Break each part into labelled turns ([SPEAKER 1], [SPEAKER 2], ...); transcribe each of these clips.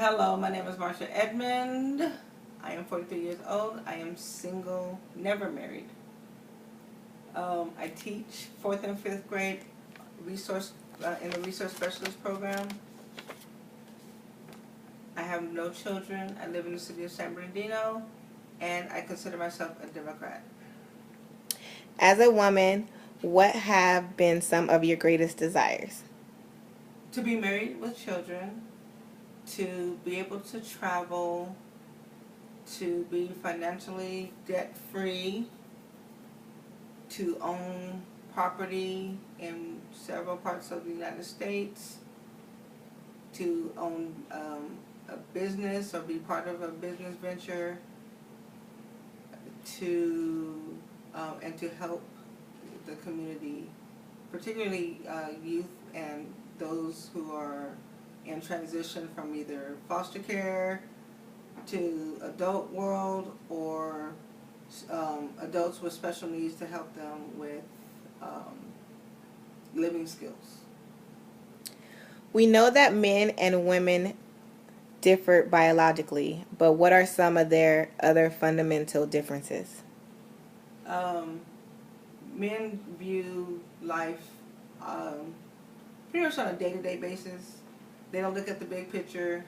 [SPEAKER 1] Hello, my name is Marsha Edmond. I am 43 years old. I am single, never married. I teach 4th and 5th grade resource in the resource specialist program. I have no children. I live in the city of San Bernardino, and I consider myself a Democrat.
[SPEAKER 2] As a woman, what have been some of your greatest desires?
[SPEAKER 1] To be married with children, to be able to travel, to be financially debt-free, to own property in several parts of the United States, to own a business or be part of a business venture, and to help the community, particularly youth and those who are in transition from either foster care to adult world or adults with special needs, to help them with living skills.
[SPEAKER 2] We know that men and women differ biologically, but what are some of their other fundamental differences?
[SPEAKER 1] Men view life pretty much on a day-to-day basis. They don't look at the big picture.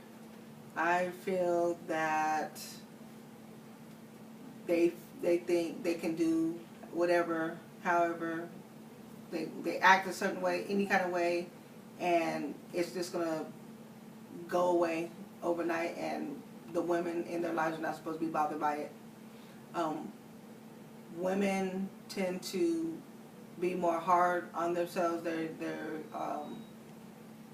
[SPEAKER 1] I feel that they think they can do whatever, however, they act a certain way, any kind of way, and it's just going to go away overnight, and the women in their lives are not supposed to be bothered by it. Women tend to be more hard on themselves. They're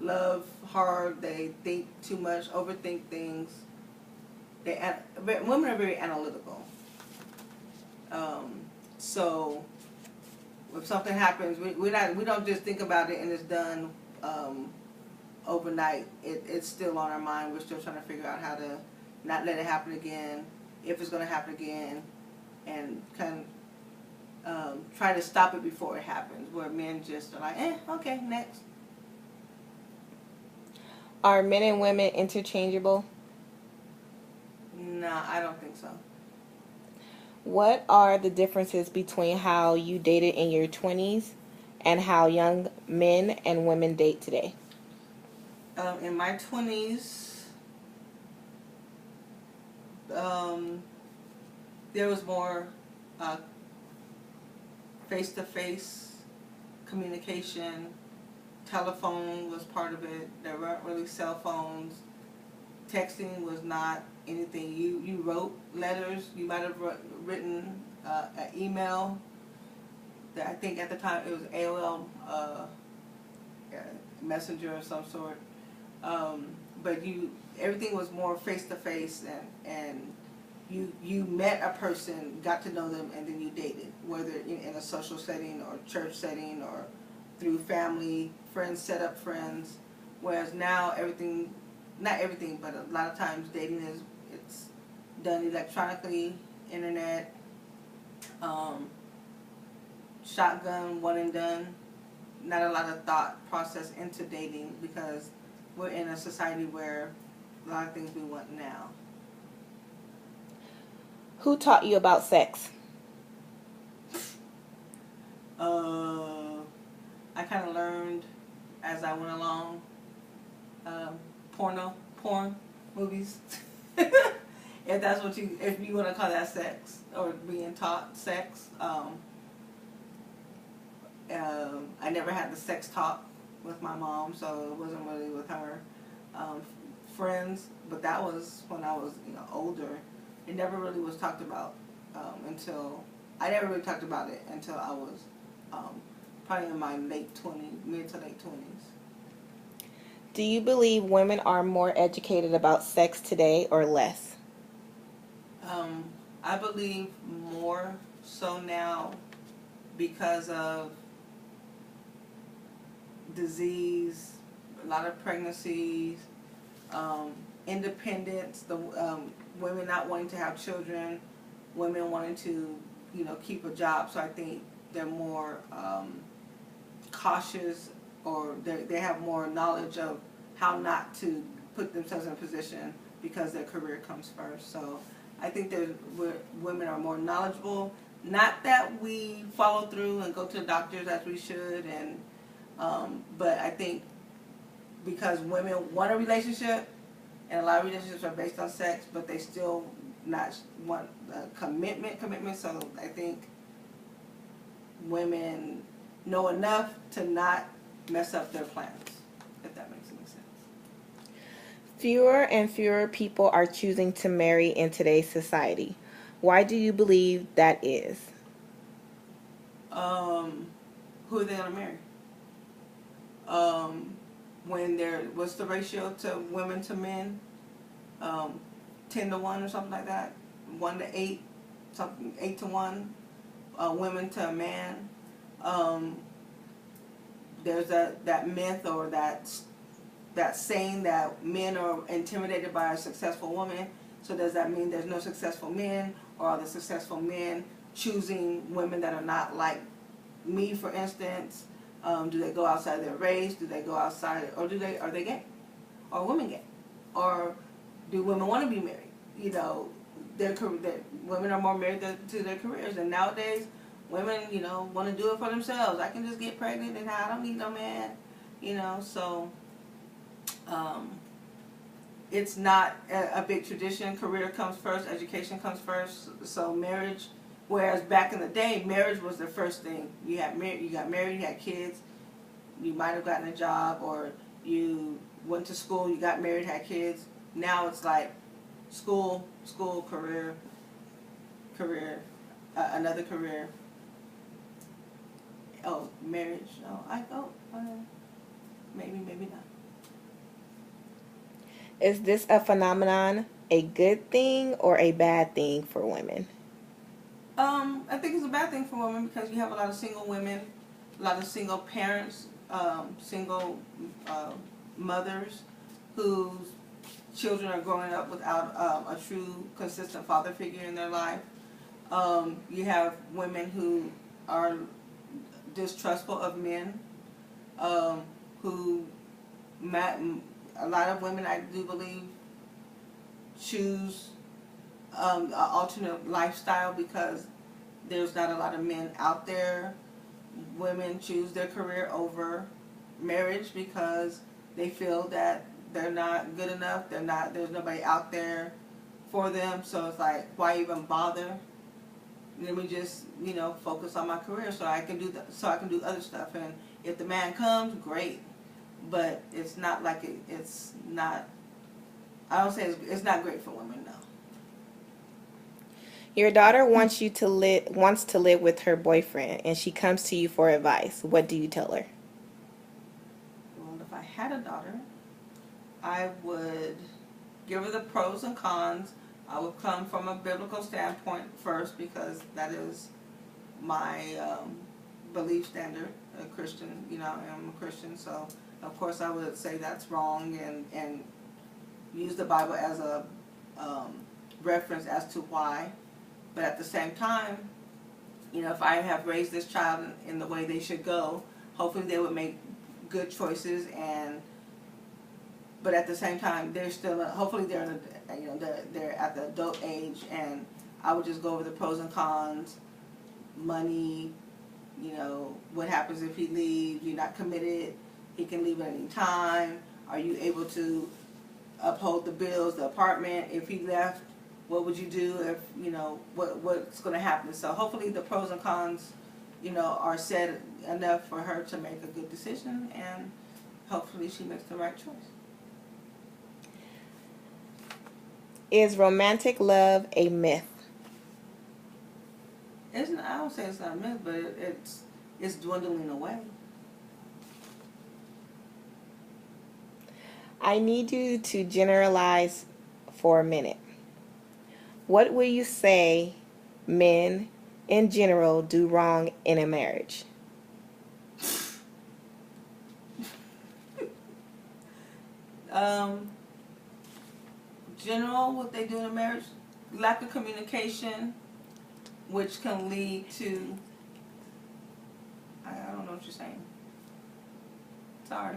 [SPEAKER 1] love hard. They think too much, overthink things. Women are very analytical. So if something happens, we don't just think about it and it's done overnight. It's still on our mind. We're still trying to figure out how to not let it happen again, if it's going to happen again, and kind of try to stop it before it happens, where men just are like, okay, next.
[SPEAKER 2] Are men and women interchangeable?
[SPEAKER 1] No, I don't think so.
[SPEAKER 2] What are the differences between how you dated in your 20s and how young men and women date today?
[SPEAKER 1] In my 20s, there was more face-to-face communication. Telephone was part of it. There weren't really cell phones. Texting was not anything. You wrote letters. You might have written an email. That I think at the time it was AOL Messenger of some sort. But everything was more face to face, and you met a person, got to know them, and then you dated, whether in a social setting or church setting or through family, friends set up friends. Whereas now everything, not everything, but a lot of times dating it's done electronically, internet, shotgun, one and done. Not a lot of thought process into dating, because we're in a society where a lot of things we want now.
[SPEAKER 2] Who taught you about sex?
[SPEAKER 1] I kind of learned as I went along. Porn movies. If you want to call that sex, or being taught sex. I never had the sex talk with my mom, so it wasn't really with her. Friends, but that was when I was older. It never really was talked about until I was probably in my mid to late 20s.
[SPEAKER 2] Do you believe women are more educated about sex today or less?
[SPEAKER 1] I believe more so now because of disease, a lot of pregnancies, independence, the women not wanting to have children, women wanting to keep a job. So I think they're more cautious, or they have more knowledge of how not to put themselves in a position because their career comes first. So I think women are more knowledgeable. Not that we follow through and go to the doctors as we should, and but I think because women want a relationship, and a lot of relationships are based on sex, but they still not want commitment. So I think women know enough to not mess up their plans, if that makes any sense.
[SPEAKER 2] Fewer and fewer people are choosing to marry in today's society. Why do you believe that is?
[SPEAKER 1] Who are they gonna marry? What's the ratio to women to men? 10-1 or something like that. 1-8, something 8-1. Women to a man. There's that myth or that saying that men are intimidated by a successful woman. So does that mean there's no successful men, or are the successful men choosing women that are not like me, for instance? Do they go outside their race? Do they go outside, or are they gay? Or women gay? Or do women want to be married? You know, women are more married to their careers, and nowadays women, want to do it for themselves. I can just get pregnant and I don't need no man, so it's not a big tradition. Career comes first, education comes first. So marriage, whereas back in the day, marriage was the first thing. You got married, you had kids, you might have gotten a job, or you went to school, you got married, had kids. Now it's like school, career, another career. Oh, marriage. Maybe not.
[SPEAKER 2] Is this a phenomenon a good thing or a bad thing for women?
[SPEAKER 1] I think it's a bad thing for women because you have a lot of single women, a lot of single parents, single mothers whose children are growing up without a true, consistent father figure in their life. You have women who are distrustful of men, who a lot of women, I do believe, choose an alternate lifestyle because there's not a lot of men out there. Women choose their career over marriage because they feel that they're not good enough. There's nobody out there for them. So it's like, why even bother? Let me just, focus on my career so I can do other stuff. And if the man comes, great. But it's not like it's not. I don't say it's not great for women, no.
[SPEAKER 2] Your daughter wants to live with her boyfriend, and she comes to you for advice. What do you tell her?
[SPEAKER 1] Well, if I had a daughter, I would give her the pros and cons. I would come from a biblical standpoint first because that is my belief standard. A Christian, I am a Christian, so of course I would say that's wrong and use the Bible as a reference as to why. But at the same time, if I have raised this child in the way they should go, hopefully they would make good choices. But at the same time, they're still hopefully they're they're at the adult age, and I would just go over the pros and cons, money. What happens if he leaves? You're not committed. He can leave at any time. Are you able to uphold the bills, the apartment? If he left, what would you do if, what's going to happen? So hopefully the pros and cons, are said enough for her to make a good decision, and hopefully she makes the right choice.
[SPEAKER 2] Is romantic love a myth?
[SPEAKER 1] I don't say it's not a myth, but it's dwindling away.
[SPEAKER 2] I need you to generalize for a minute. What will you say men in general do wrong in a marriage?
[SPEAKER 1] General, what they do in a marriage, lack of communication, which can lead to, I don't know what you're saying. Sorry.